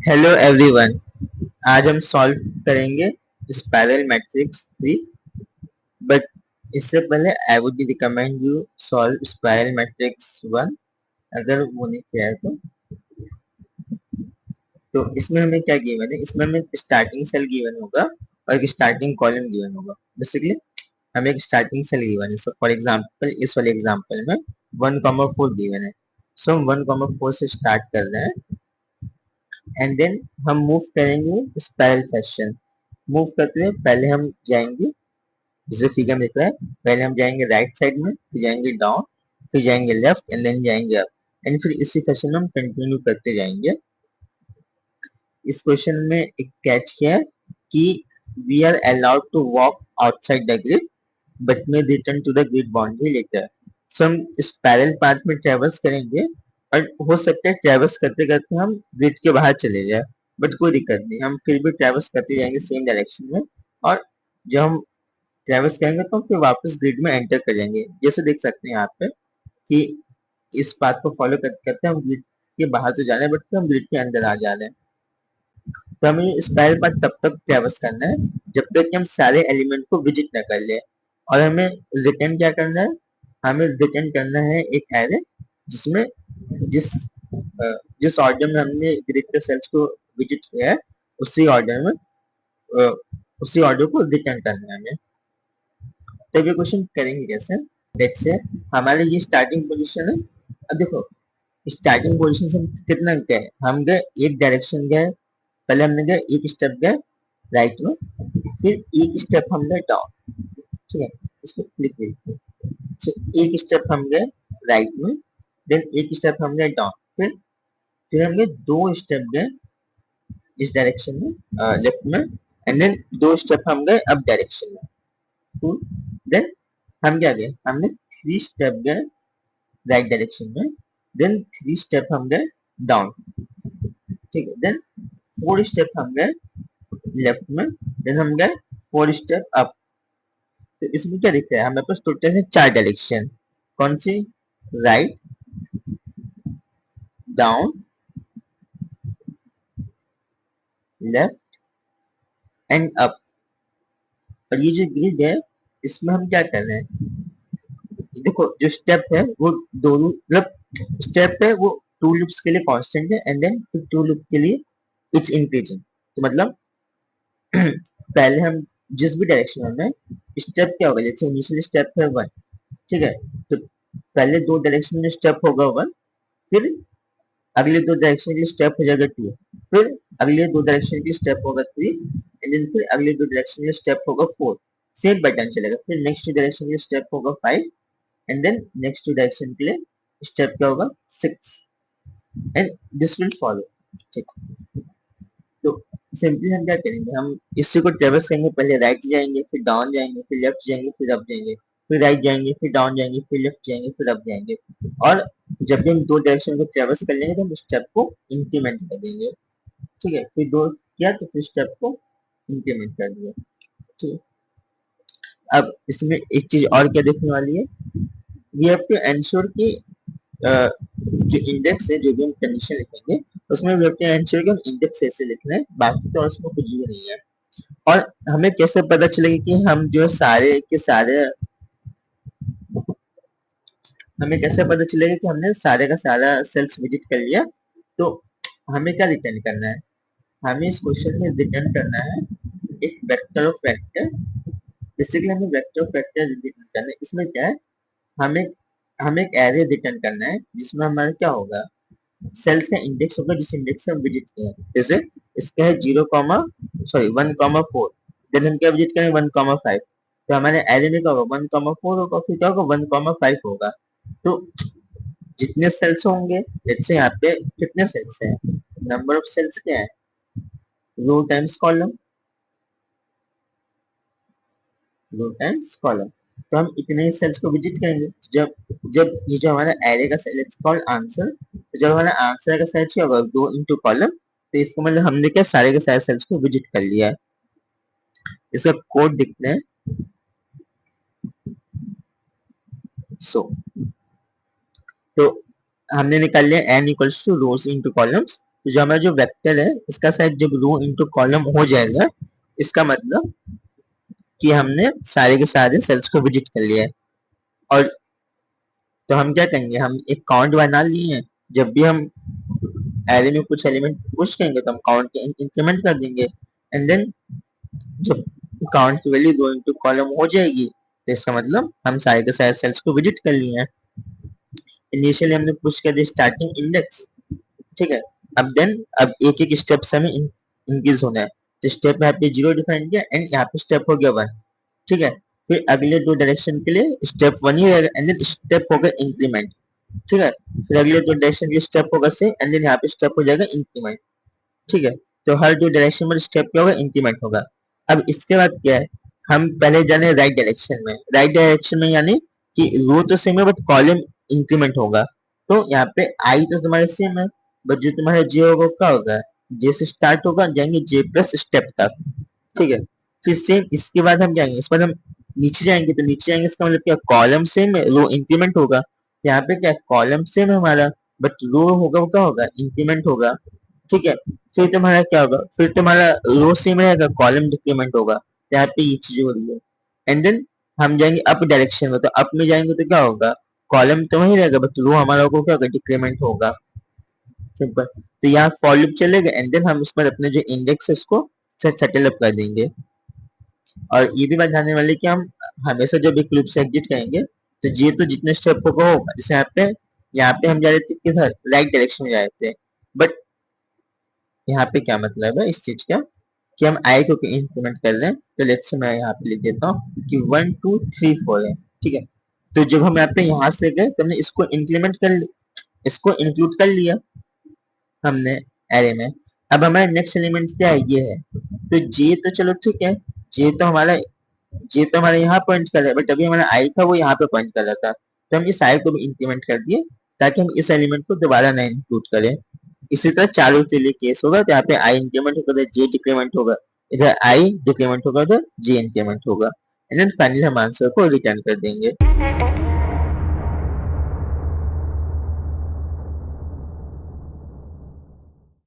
Hello everyone. आज हम solve करेंगे स्पाइरल मैट्रिक्स 3। बट इससे पहले I would recommend you solve spiral matrix 1 अगर वो नहीं किया है तो इसमें हमें क्या गिवन है, इसमें हमें स्टार्टिंग सेल गिवन होगा और एक स्टार्टिंग कॉलम गिवन होगा। बेसिकली हमें एक स्टार्टिंग सेल गिवन है। सो फॉर एग्जांपल इस वाले एग्जांपल में 1,4 गिवन है। सो हम 1,4 से स्टार्ट कर रहे हैं एंड देन हम मूव करेंगे स्पाइरल फैशन। मूव करते हुए पहले हम जाएंगे, जैसे फिगर में दिख रहा है, पहले हम जाएंगे राइट साइड में, फिर जाएंगे डाउन, फिर जाएंगे लेफ्ट एंड देन जाएंगे अप एंड फिर इसी फैशन में हम कंटिन्यू करते जाएंगे। इस क्वेश्चन में एक कैच किया है कि we are allowed to walk outside the grid but may return to the grid boundary later. So हम इस पैरेलल पाथ में ट्रेवर्स करेंगे और हो सकता है ट्रेवर्स करते करते हम ग्रिड के बाहर चले जाए, बट कोई दिक्कत नहीं, हम फिर भी ट्रेवर्स करते जाएंगे सेम डायरेक्शन में। और जब हम ट्रेवर्स करेंगे तो फिर वापस ग्रिड में एंटर कर जाएंगे। जैसे देख सकते हैं यहाँ पे कि इस पाथ को फॉलो करते करते हम ग्रिड के बाहर तो जा रहे हैं बट फिर हम ग्रिड के अंदर आ जा रहे हैं। तो हमें ये स्पाइरल पाथ तब तक ट्रेवर्स करना है जब तक कि हम सारे एलिमेंट को विजिट न कर ले। और हमें रिटर्न क्या करना है, हमें रिटर्न करना है एक एरे जिसमें जिस जिस ऑर्डर में हमने ग्रिड के सेल्स को विजिट किया है उसी ऑर्डर में अ, उसी ऑर्डर को रिटर्न करना है हमें। तो ये क्वेश्चन करेंगे कैसे। लेट्स से हमारे ये स्टार्टिंग पोजीशन है। अब देखो स्टार्टिंग पोजीशन से हम कितना गए, हम गए एक डायरेक्शन गए, पहले हमने गए एक स्टेप गए राइट में, फिर एक स्टेप हम गए डाउन। ठीक है, इसको क्लिक करिए। So, एक स्टेप हम गए राइट में, देन एक स्टेप हम गए डाउन, फिर हम गए दो स्टेप गए इस डायरेक्शन में लेफ्ट में एंड देन दो स्टेप हम गए अप डायरेक्शन में। देन हम क्या गए, हमने थ्री स्टेप गए राइट डायरेक्शन में, देन थ्री स्टेप हम गए डाउन। ठीक है, देन फोर स्टेप हम गए लेफ्ट में, देन हम गए फोर स्टेप अप। तो इसमें क्या दिख रहा है, हमारे पास टोटल है चार डायरेक्शन। कौन सी, right, down, left and up. और ये जो ग्रिड है इसमें हम क्या कर रहे हैं, देखो जो स्टेप है वो दोनों मतलब स्टेप है वो टू लूप्स के लिए कांस्टेंट है एंड देन फिर टू लूप के लिए इट्स इंक्रीजिंग। तो मतलब पहले हम जिस भी डायरेक्शन में स्टेप क्या होगा, जैसे इनिशियल स्टेप है वन, ठीक है, तो पहले दो डायरेक्शन में स्टेप होगा वन, फिर अगले दो डायरेक्शन के लिए स्टेप हो जाएगा टू, फिर अगले दो डायरेक्शन के लिए स्टेप होगा थ्री एंड देन फिर अगले दो डायरेक्शन के लिए स्टेप होगा फोर। सेम पैटर्न चलेगा, फिर नेक्स्ट डायरेक्शन के लिए स्टेप होगा five and then next direction के लिए स्टेप क्या होगा six and this will follow. ठीक, तो सिंपली हम क्या करेंगे, हम इसी को ट्रेवर्स करेंगे, पहले राइट जाएंगे, फिर डाउन जाएंगे, फिर लेफ्ट जाएंगे, फिर अप जाएंगे, फिर राइट जाएंगे, फिर डाउन जाएंगे, फिर लेफ्ट जाएंगे, फिर अप जाएंगे। और जब भी हम दो डायरेक्शन को ट्रेवर्स कर लेंगे तो हम स्टेप को इंक्रीमेंट कर देंगे। ठीक है, फिर दो किया तो फिर स्टेप को इंक्रीमेंट कर दिया। ठीक है, अब इसमें एक चीज और क्या देखने वाली है, वी हैव टू एंश्योर कि जो इंडेक्स है, जो भी हम कंडीशन लिखेंगे उसमें वी हैव टू एंश्योर कि हम इंडेक्स ऐसे लिख रहे हैं, बाकी तो उसमें कुछ भी नहीं है। और हमें कैसे पता चलेगा कि हम जो सारे के सारे, हमें कैसे पता चलेगा कि हमने सारे का सारा सेल्स विजिट कर लिया। तो हमें क्या रिटर्न करना है, हमें इस क्वेश्चन में रिटर्न करना है एक वेक्टर ऑफ वेक्टर। बेसिकली हमें वेक्टर ऑफ वेक्टर रिटर्न करना है। इसमें क्या है, हमें हमें एक एरे रिटर्न करना है जिसमें हमारा क्या होगा, सेल्स का इंडेक्स होगा जिस इंडेक्स से हम विजिट किए हैं। जैसे इसका है zero comma sorry one comma four, then हम क्या विजिट करेंगे वन कॉमा फाइव, तो हमारे एरे में क्या होगा वन कॉमा फोर होगा, फिर क्या होगा वन कॉमा फाइव होगा। तो जितने सेल्स होंगे, जैसे यहाँ पे कितने सेल्स हैं, नंबर ऑफ सेल्स क्या है, रो टाइम्स कॉलम, रो टाइम्स कॉलम। तो हम इतने ही सेल्स को विजिट करेंगे। जब जब ये जो हमारा एरे का सेल इट्स कॉल्ड आंसर, तो जब हमारा आंसर का सेल क्या होगा रो इनटू कॉलम, तो इसका मतलब हमने क्या सारे के सारे सेल्स को विजिट कर लिया है। इसका कोड दिखते हैं। सो तो हमने निकाल लिया N equals to rows into columns. तो जो हमारा जो वेक्टर है इसका साइज जब रो इनटू कॉलम हो जाएगा, इसका मतलब कि हमने सारे के सारे सेल्स को विजिट कर लिया है। और तो हम क्या करेंगे, हम एक काउंट बना लिए हैं, जब भी हम एरे में कुछ एलिमेंट पुश करेंगे तो हम काउंट के इंक्रीमेंट कर देंगे, एंड देन जब काउंट की वैल्यू रो इनटू कॉलम हो जाएगी तो इसका मतलब हम सारे के सारे सेल्स को विजिट कर लिए हैं। इनिशियली हमने पुश कर दिया स्टार्टिंग इंडेक्स, ठीक है। अब एक एक स्टेप से हमें इंक्रीज होना है, तो स्टेप यहाँ पे 0 डिफाइन किया एंड यहाँ पे स्टेप हो गया 1, ठीक है। फिर अगले 2 डायरेक्शन के लिए स्टेप 1 ही रहेगा एंड देन स्टेप होगा इंक्रीमेंट, ठीक है। फिर अगले 2 डायरेक्शन के लिए स्टेप होगा से एंड देन यहाँ पे स्टेप हो जाएगा इंक्रीमेंट, ठीक है। तो हर 2 डायरेक्शन में स्टेप क्या होगा, इंक्रीमेंट होगा। अब इसके बाद क्या है, हम पहले जाने राइट डायरेक्शन में, राइट डायरेक्शन में यानी कि रो तो सेम है बट कॉलम इंक्रीमेंट होगा। तो यहाँ पे आई तो तुम्हारे सेम है, बट जो तुम्हारा जे होगा क्या होगा, जे से स्टार्ट होगा, जाएंगे जे प्लस स्टेप तक, ठीक है। फिर सेम इसके बाद हम जाएंगे, इस बाद हम नीचे जाएंगे, तो नीचे जाएंगे इसका मतलब क्या, कॉलम सेम है रो इंक्रीमेंट होगा। तो यहाँ पे क्या, कॉलम सेम है हमारा बट रो होगा वो क्या होगा, इंक्रीमेंट होगा, ठीक है। फिर तुम्हारा क्या होगा, फिर तुम्हारा रो सेम रहेगा, कॉलम डिक्रीमेंट होगा, तो यहाँ पे ये चीज हो रही है। एंड देन हम जाएंगे अप डायरेक्शन में, तो अप में जाएंगे तो क्या होगा, कॉलम तो वही रहेगा बट रो हमारा को क्या होगा, डिक्रीमेंट होगा, सिंपल। तो यहाँ फॉर लूप चलेगा एंड देन हम उसमें अपने जो इंडेक्स है उसको सेटल अप कर देंगे। और ये भी बात ध्यान वाली कि हम हमेशा जब एक लूप से एग्जिट करेंगे तो ये तो जितने स्टेप होगा होगा, जैसे यहाँ पे हम जा रहे थे किधर, राइट डायरेक्शन में जा रहे थे, बट यहाँ पे क्या मतलब है इस चीज का, कि हम आई को इंक्रीमेंट कर रहे हैं। तो लेट्स से मैं यहाँ पे लिख देता हूँ कि 1 2 3 4 है, ठीक है। तो जब हम यहाँ से गए तो हमने इसको इंक्रीमेंट कर, इसको इंक्लूड कर लिया हमने एरे में। अब हमारा नेक्स्ट एलिमेंट क्या है, ये है। तो जे तो चलो ठीक है, जे तो हमारा जे तो हमारा यहाँ पॉइंट कर रहा है, बट अभी हमारा आई था वो यहाँ पे पॉइंट कर रहा था, तो हम इस आई को भी इंक्रीमेंट कर दिए ताकि हम इस एलिमेंट को दोबारा ना इंक्लूड करें। इसी तरह चालू के लिए केस होगा, तो यहाँ पे आई इंक्रीमेंट होगा, इधर जे डिक्रीमेंट होगा, इधर आई डिक्रीमेंट होगा, उधर जे इंक्रीमेंट होगा, एंड देन फाइनली हम आंसर को रिटर्न कर देंगे।